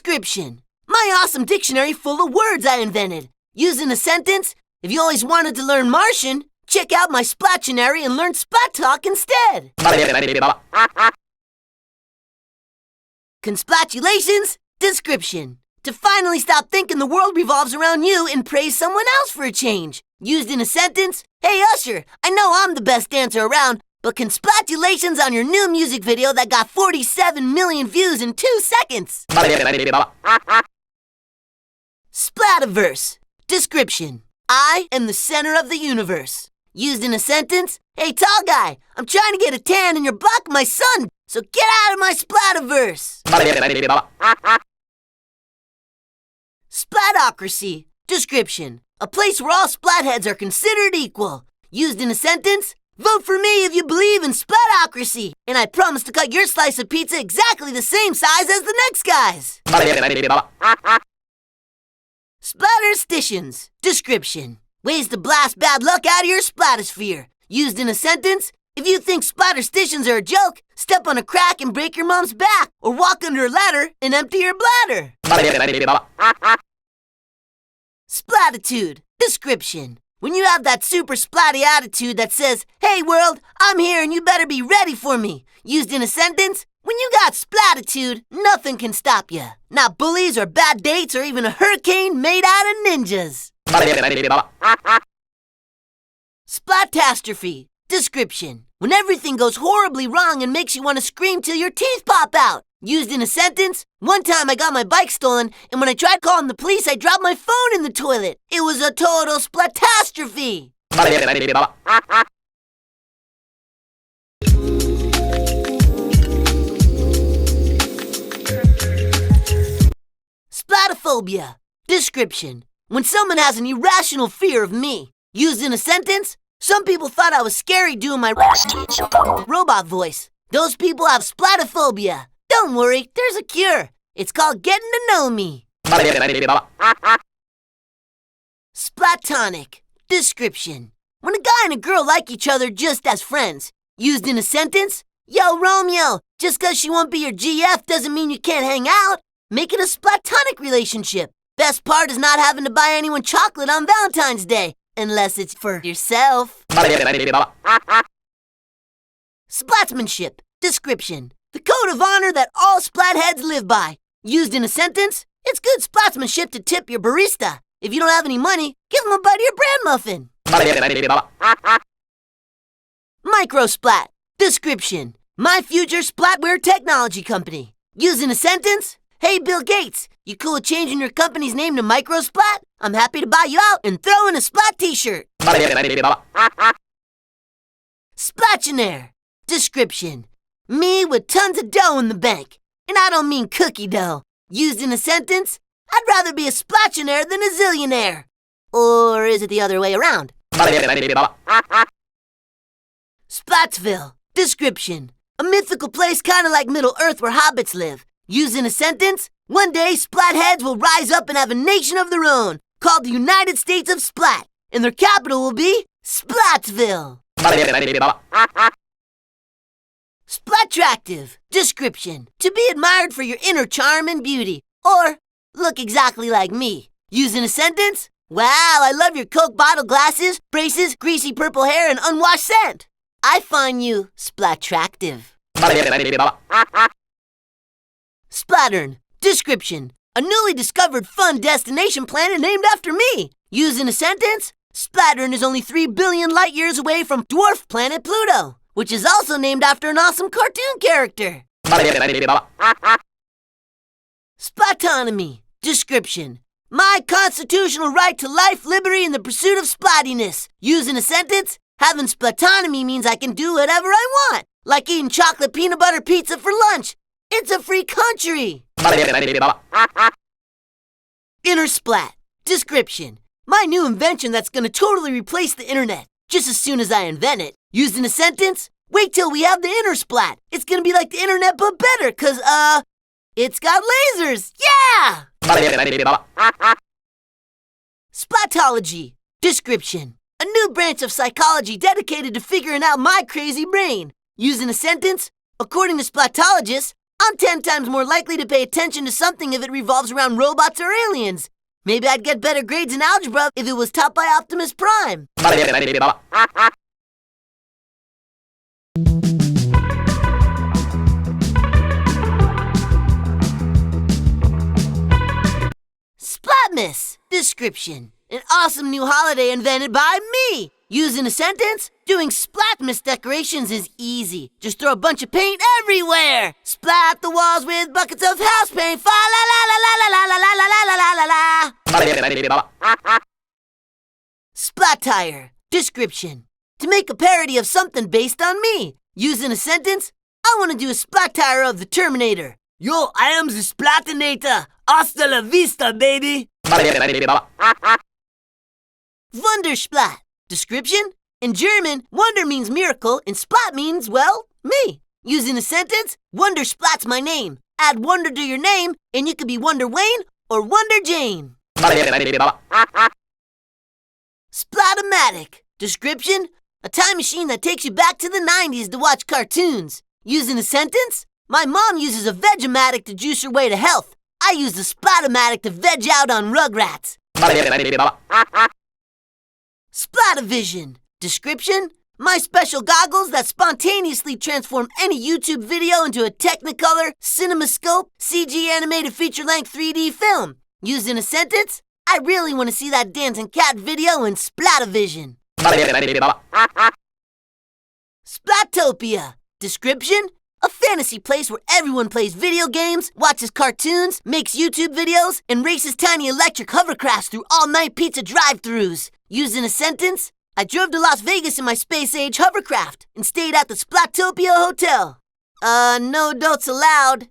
Description: my awesome dictionary full of words I invented. Used in a sentence: if you always wanted to learn Martian, check out my Splattionary and learn Splat Talk instead. Consplatulations. Description: to finally stop thinking the world revolves around you and praise someone else for a change. Used in a sentence: hey Usher, I know I'm the best dancer around, but consplatulations on your new music video that got 47 million views in 2 seconds. Splativerse. Description: I am the center of the universe. Used in a sentence: hey tall guy, I'm trying to get a tan and you're blocking my sun, so get out of my Splativerse. Splatocracy. Description: a place where all splatheads are considered equal. Used in a sentence: vote for me if you believe in splatocracy, and I promise to cut your slice of pizza exactly the same size as the next guy's. Splatterstitions. Description: ways to blast bad luck out of your splatosphere. Used in a sentence: if you think splatterstitions are a joke, step on a crack and break your mom's back, or walk under a ladder and empty your bladder. Splatitude. Description: when you have that super splatty attitude that says, hey world, I'm here and you better be ready for me. Used in a sentence: when you got splatitude, nothing can stop you. Not bullies or bad dates or even a hurricane made out of ninjas. Splatastrophe. Description: when everything goes horribly wrong and makes you want to scream till your teeth pop out. Used in a sentence: one time I got my bike stolen, and when I tried calling the police, I dropped my phone in the toilet. It was a total splatastrophe. Splatophobia. Description: when someone has an irrational fear of me. Used in a sentence: some people thought I was scary doing my robot voice. Those people have splatophobia. Don't worry, there's a cure. It's called getting to know me. Splatonic. Description: when a guy and a girl like each other just as friends. Used in a sentence: yo, Romeo, just because she won't be your GF doesn't mean you can't hang out. Make it a splatonic relationship. Best part is not having to buy anyone chocolate on Valentine's Day, unless it's for yourself. Splatsmanship. Description: the code of honor that all splatheads live by. Used in a sentence: it's good splatsmanship to tip your barista. If you don't have any money, give him a bite of your bran muffin. Microsplat. Description: my future splatware technology company. Used in a sentence: hey Bill Gates, you cool with changing your company's name to Microsplat? I'm happy to buy you out and throw in a Splat t-shirt. Splationaire. Description: me with tons of dough in the bank. And I don't mean cookie dough. Used in a sentence: I'd rather be a splationaire than a zillionaire. Or is it the other way around? Splatsville. Description: a mythical place kinda like Middle Earth where hobbits live. Used in a sentence: one day splatheads will rise up and have a nation of their own, called the United States of Splat, and their capital will be Splatsville. Splattractive. Description: to be admired for your inner charm and beauty, or look exactly like me. Used in a sentence: wow, I love your Coke bottle glasses, braces, greasy purple hair, and unwashed scent. I find you splattractive. Splattern. Description: a newly discovered fun destination planet named after me. Used in a sentence: Splattern is only 3 billion light years away from dwarf planet Pluto, which is also named after an awesome cartoon character. Splatonomy. Description: my constitutional right to life, liberty, and the pursuit of splattiness. Used in a sentence: having splatonomy means I can do whatever I want, like eating chocolate peanut butter pizza for lunch. It's a free country. Inner Splat. Description: my new invention that's gonna totally replace the internet, just as soon as I invent it. Used in a sentence: wait till we have the Inner Splat. It's gonna be like the internet but better, cause, it's got lasers. Yeah! Splatology. Description: a new branch of psychology dedicated to figuring out my crazy brain. Used in a sentence: according to splatologists, I'm 10 times more likely to pay attention to something if it revolves around robots or aliens. Maybe I'd get better grades in algebra if it was taught by Optimus Prime. Splatmas! Description: an awesome new holiday invented by me! Used in a sentence, doing Splatmas decorations is easy. Just throw a bunch of paint everywhere! Splat the walls with buckets of house paint! Fa la la la la la la la la la la la la. Splatire. Description: to make a parody of something based on me. Used in a sentence, I want to do a splatire of the Terminator. Yo, I am the Splatinator! Hasta la vista, baby! Wundersplat. Description: in German, wonder means miracle and splat means, well, me. Used in a sentence, Wundersplat's my name. Add wonder to your name and you could be Wonder Wayne or Wonder Jane. Splatomatic. Description: a time machine that takes you back to the 90s to watch cartoons. Used in a sentence, my mom uses a Vegematic to juice her way to health. I use the Splatomatic to veg out on Rugrats. Splatovision. Description: my special goggles that spontaneously transform any YouTube video into a Technicolor, CinemaScope, CG animated feature-length 3D film. Used in a sentence, I really want to see that dancing cat video in Splatovision. Splatopia. Description: a fantasy place where everyone plays video games, watches cartoons, makes YouTube videos, and races tiny electric hovercrafts through all-night pizza drive-thrus. Used in a sentence, I drove to Las Vegas in my space-age hovercraft and stayed at the Splatopia Hotel. No adults allowed.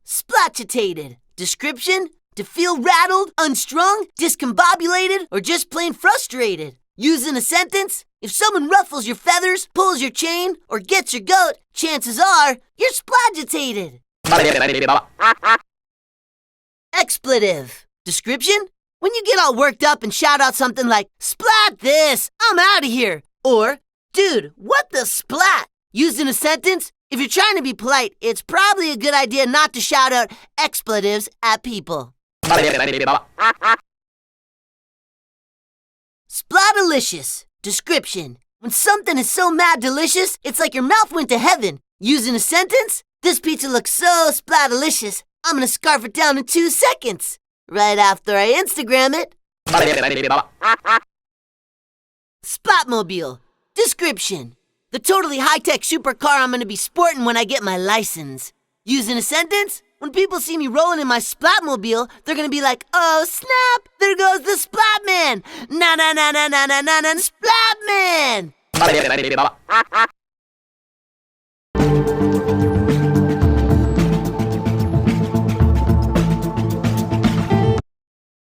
Splatchitated. Description: to feel rattled, unstrung, discombobulated, or just plain frustrated. Used in a sentence, if someone ruffles your feathers, pulls your chain, or gets your goat, chances are you're splagitated. Expletive. Description: when you get all worked up and shout out something like, "Splat this, I'm out of here," or, "Dude, what the splat?" Used in a sentence, if you're trying to be polite, it's probably a good idea not to shout out expletives at people. Splatalicious. Description: when something is so mad delicious, it's like your mouth went to heaven. Used in a sentence, this pizza looks so splatalicious, I'm gonna scarf it down in 2 seconds. Right after I Instagram it. Splatmobile. Description: the totally high-tech supercar I'm gonna be sporting when I get my license. Used in a sentence, when people see me rolling in my Splatmobile, they're gonna be like, "Oh snap, there goes the Splatman! Na na na na na na na na Splatman!"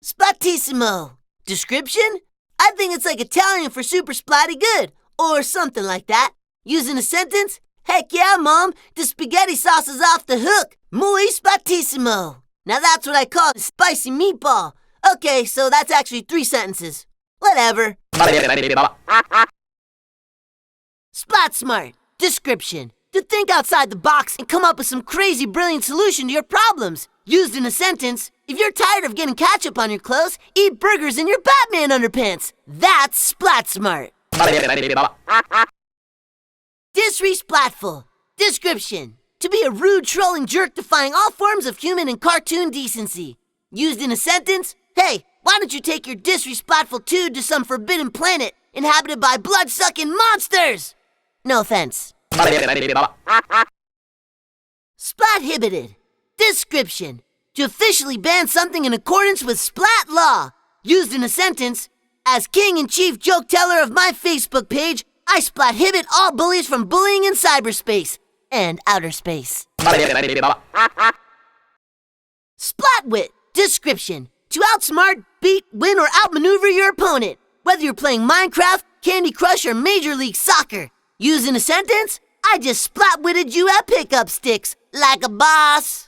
Splatissimo. Description: I think it's like Italian for super splatty good, or something like that. Used in a sentence, heck yeah, Mom, the spaghetti sauce is off the hook. Muy splatissimo. Now that's what I call a spicy meatball. Okay, so that's actually 3 sentences. Whatever. Splat smart. Description: to think outside the box and come up with some crazy brilliant solution to your problems. Used in a sentence, if you're tired of getting ketchup on your clothes, eat burgers in your Batman underpants. That's splat smart. Disrespectful. Description: to be a rude, trolling jerk defying all forms of human and cartoon decency. Used in a sentence, hey, why don't you take your disrespectful dude to some forbidden planet inhabited by blood-sucking monsters? No offense. Splathibbited. Description: to officially ban something in accordance with splat law. Used in a sentence, as king and chief joke teller of my Facebook page, I splathibit all bullies from bullying in cyberspace and outer space. Splatwit. Description: to outsmart, beat, win, or outmaneuver your opponent, whether you're playing Minecraft, Candy Crush, or Major League Soccer. Used in a sentence, I just splatwitted you at pickup sticks, like a boss.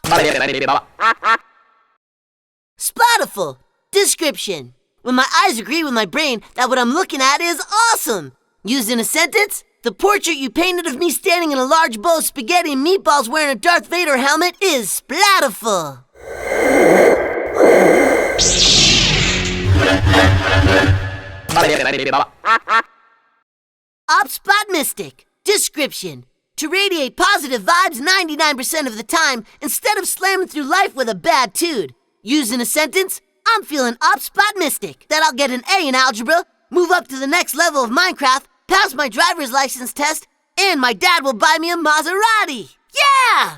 Splatiful. Description: when my eyes agree with my brain that what I'm looking at is awesome. Used in a sentence, The portrait you painted of me standing in a large bowl of spaghetti and meatballs wearing a Darth Vader helmet is splatterful. Splat Mystic. Description: to radiate positive vibes 99% of the time instead of slamming through life with a bad tude. Used in a sentence, I'm feeling Splat Mystic. That I'll get an A in algebra, move up to the next level of Minecraft, pass my driver's license test, and my dad will buy me a Maserati. Yeah!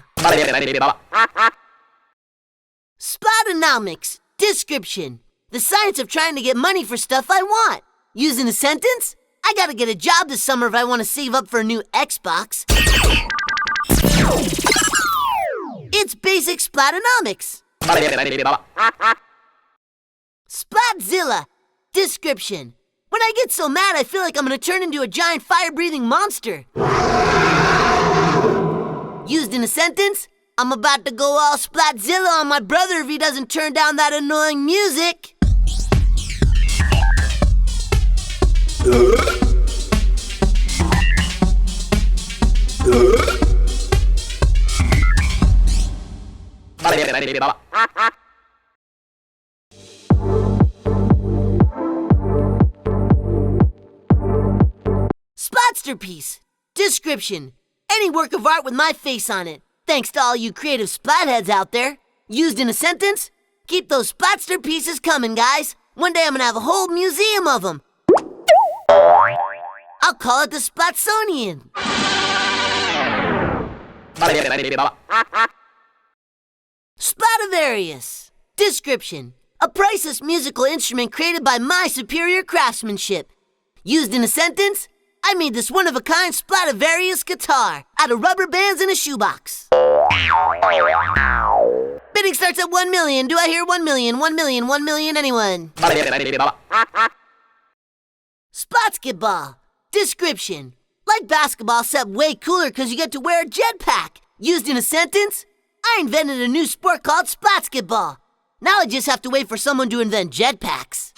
Splatonomics. Description: the science of trying to get money for stuff I want. Used in a sentence, I gotta get a job this summer if I want to save up for a new Xbox. It's basic splatonomics. Splatzilla. Description: when I get so mad I feel like I'm gonna turn into a giant fire-breathing monster. Used in a sentence, I'm about to go all Splatzilla on my brother if he doesn't turn down that annoying music. Splatsterpiece. Description: any work of art with my face on it. Thanks to all you creative splatheads out there. Used in a sentence, keep those Splatster pieces coming, guys. One day I'm gonna have a whole museum of them. I'll call it the Splatsonian. Splatavarius. Description: a priceless musical instrument created by my superior craftsmanship. Used in a sentence, I made this one-of-a-kind Splatavarius guitar out of rubber bands in a shoebox. Bidding starts at 1 million. Do I hear 1 million? 1 million, 1 million, anyone? Splatsketball. Description: like basketball, except way cooler because you get to wear a jetpack. Used in a sentence, I invented a new sport called Splatsketball. Now I just have to wait for someone to invent jetpacks.